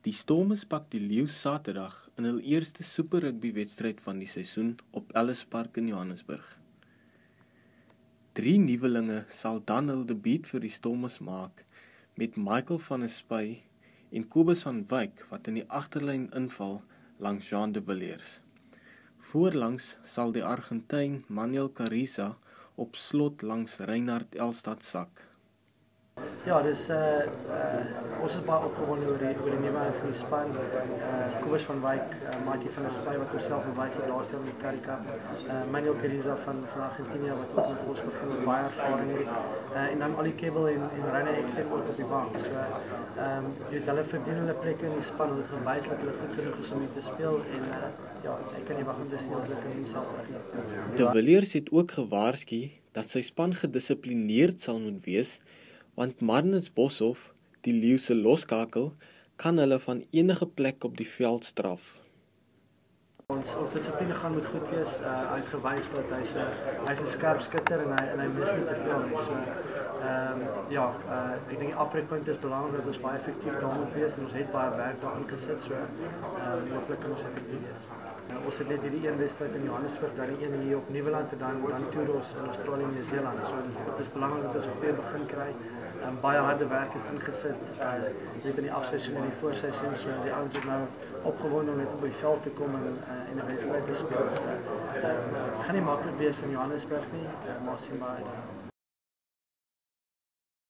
Die Stormers pak die Leeu's Saterdag in hul eerste Super Rugby wedstryd van die seisoen op Ellis Park in Johannesburg. 3 nuwelinge sal dan hul debuut vir die Stormers maak met Michael van der Spy en Kobus van Wyk wat in die agterlyn inval langs Jean de Villiers. Voorlangs sal die Argentyn Manuel Carriza op slot langs Reinhard Elstad sak. Ja, dus ons is baie opgewonde oor die nuwe ouens in die span. Kobus van Wyk, Mikey van der Spy wat homself bewys het laaste jaar met die Currie Cup. Manuel Carriza van Argentinië wat ook met ons begin met baie ervaring het. En dan Ali Kebel en René Ekstrem ook op die bank. So, hulle verdien hulle plekke in die span. Hulle het gewys dat hulle goed genoeg is om hier te speel en ja, ek kan nie wag om te sien of hulle kan homself terugneem. De Villiers het ook gewaarsku dat sy span gedissiplineerd sal moet wees, want Marnus Boshoff, die Leeu se loskakel, kan hulle van enige plek op die veld straf. Ons dissipline gaan moet goed wees. Hy het gewys dat hy's 'n skerp skutter en hy mis nie te veel nie. So ek dink die afbreekpunt is belangrik dat ons baie effektief daar moet wees en ons het baie werk daarin gesit. So hopelik kan ons effektief wees. Ons het net hierdie een wedstryd in Johannesburg, dan die een hier op Nieuweland en dan Toros in Australië en Nieu-Seeland. So dit is belangrik dat ons op 'n goeie begin kry. Baie harde werk is ingesit, net in die afseisoen en die voorseisoen. So die ouens is nou opgewonde om net op die veld te kom en 'n wedstryd te speel. So, het gaan nie maklik wees in Johannesburg nie, maar sien baie.